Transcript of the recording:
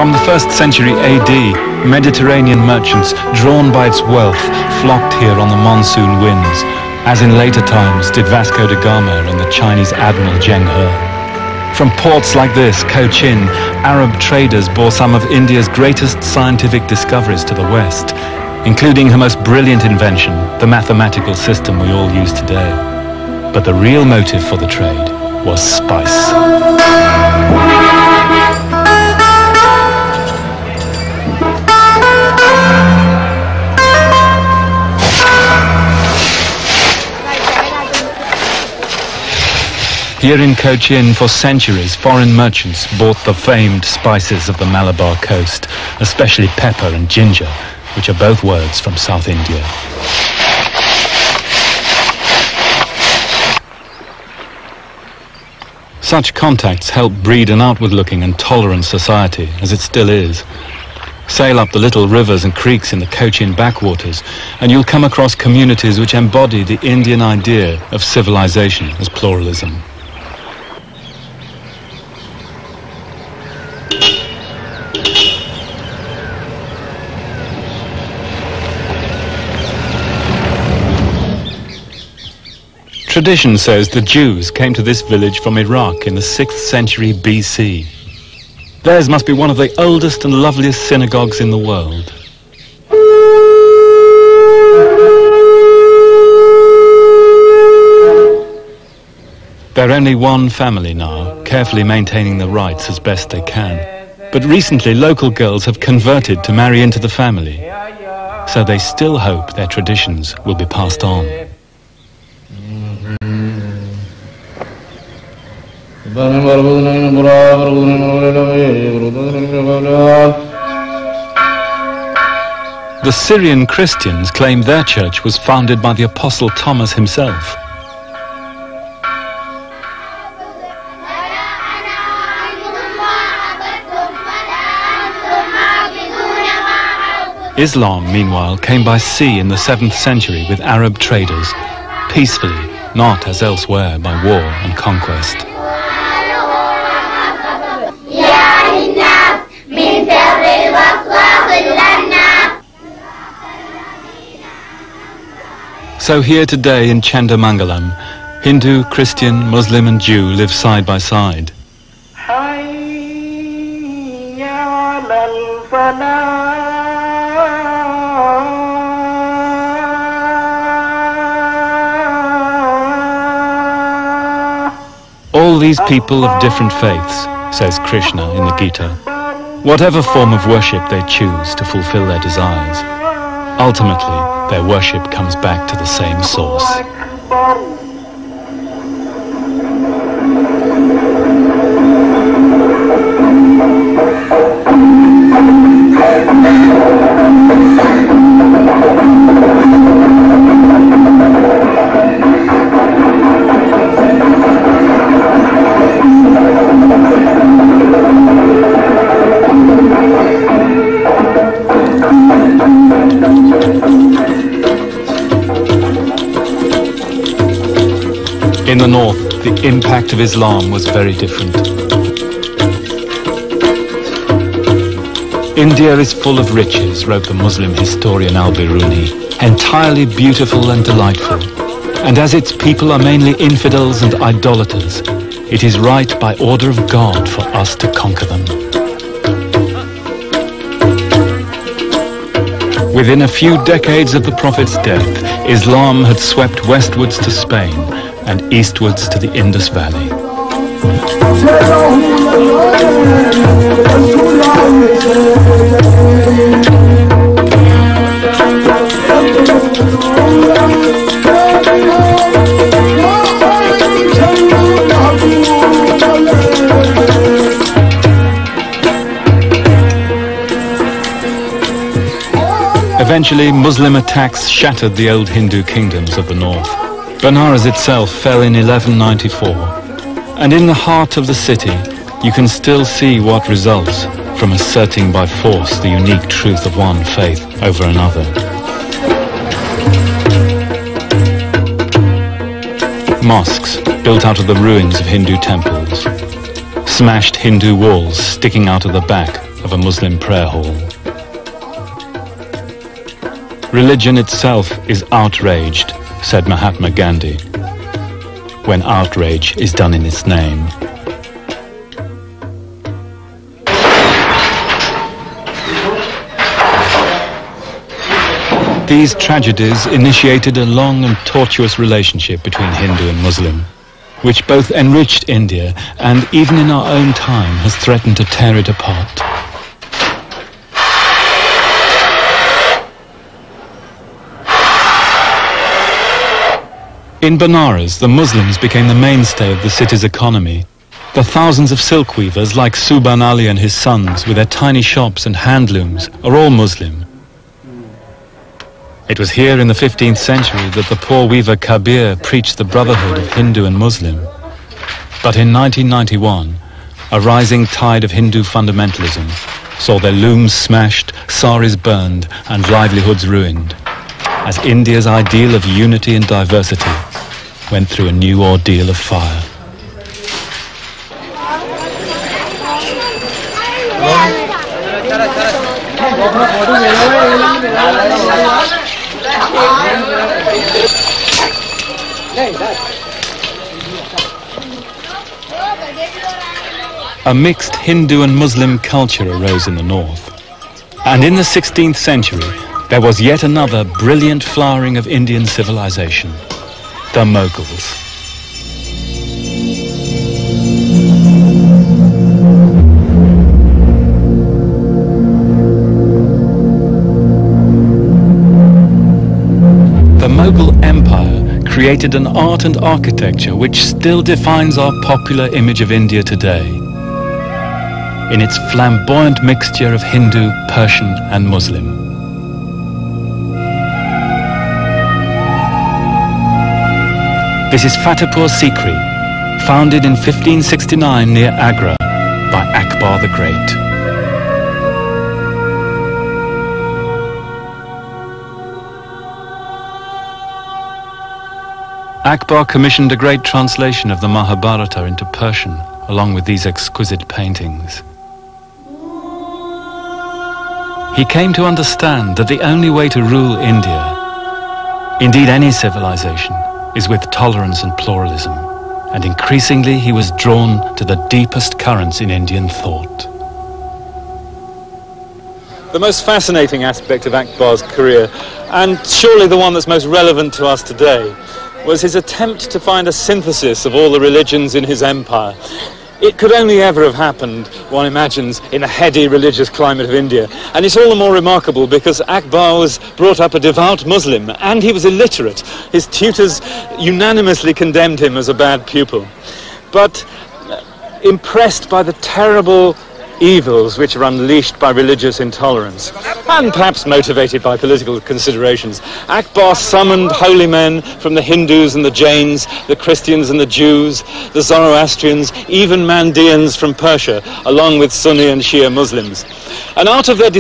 From the 1st century AD, Mediterranean merchants, drawn by its wealth, flocked here on the monsoon winds, as in later times did Vasco da Gama and the Chinese admiral Zheng He. From ports like this, Cochin, Arab traders bore some of India's greatest scientific discoveries to the West, including her most brilliant invention, the mathematical system we all use today. But the real motive for the trade was spice. Here in Cochin, for centuries, foreign merchants bought the famed spices of the Malabar coast, especially pepper and ginger, which are both words from South India. Such contacts help breed an outward-looking and tolerant society, as it still is. Sail up the little rivers and creeks in the Cochin backwaters, and you'll come across communities which embody the Indian idea of civilization as pluralism. Tradition says the Jews came to this village from Iraq in the 6th century BC. Theirs must be one of the oldest and loveliest synagogues in the world. They're only one family now, carefully maintaining the rites as best they can. But recently local girls have converted to marry into the family, so they still hope their traditions will be passed on. The Syrian Christians claim their church was founded by the Apostle Thomas himself. Islam, meanwhile, came by sea in the 7th century with Arab traders, peacefully, not as elsewhere by war and conquest. So here today in Chandamangalam, Hindu, Christian, Muslim and Jew live side by side. All these people of different faiths, says Krishna in the Gita, whatever form of worship they choose to fulfill their desires, ultimately their worship comes back to the same source. In the north, the impact of Islam was very different. India is full of riches, wrote the Muslim historian Al-Biruni, entirely beautiful and delightful. And as its people are mainly infidels and idolaters, it is right by order of God for us to conquer them. Within a few decades of the Prophet's death, Islam had swept westwards to Spain and eastwards to the Indus Valley. Eventually, Muslim attacks shattered the old Hindu kingdoms of the north. Benares itself fell in 1194, and in the heart of the city, you can still see what results from asserting by force the unique truth of one faith over another. Mosques built out of the ruins of Hindu temples, smashed Hindu walls sticking out of the back of a Muslim prayer hall. Religion itself is outraged, said Mahatma Gandhi, when outrage is done in its name. These tragedies initiated a long and tortuous relationship between Hindu and Muslim, which both enriched India and, even in our own time, has threatened to tear it apart. In Benares, the Muslims became the mainstay of the city's economy. The thousands of silk weavers, like Subhan Ali and his sons, with their tiny shops and handlooms, are all Muslim. It was here in the 15th century that the poor weaver Kabir preached the brotherhood of Hindu and Muslim. But in 1991, a rising tide of Hindu fundamentalism saw their looms smashed, saris burned, and livelihoods ruined, as India's ideal of unity and diversity went through a new ordeal of fire. A mixed Hindu and Muslim culture arose in the north. And in the 16th century, there was yet another brilliant flowering of Indian civilization, the Mughals. The Mughal Empire created an art and architecture which still defines our popular image of India today, in its flamboyant mixture of Hindu, Persian and Muslim. This is Fatehpur Sikri, founded in 1569 near Agra by Akbar the Great. Akbar commissioned a great translation of the Mahabharata into Persian, along with these exquisite paintings. He came to understand that the only way to rule India, indeed any civilization, is with tolerance and pluralism, and increasingly he was drawn to the deepest currents in Indian thought. The most fascinating aspect of Akbar's career, and surely the one that's most relevant to us today, was his attempt to find a synthesis of all the religions in his empire. It could only ever have happened, one imagines, in a heady religious climate of India. And it's all the more remarkable because Akbar was brought up a devout Muslim and he was illiterate. His tutors unanimously condemned him as a bad pupil. But impressed by the terrible evils which are unleashed by religious intolerance, and perhaps motivated by political considerations, Akbar summoned holy men from the Hindus and the Jains, the Christians and the Jews, the Zoroastrians, even Mandeans from Persia, along with Sunni and Shia Muslims. And out of their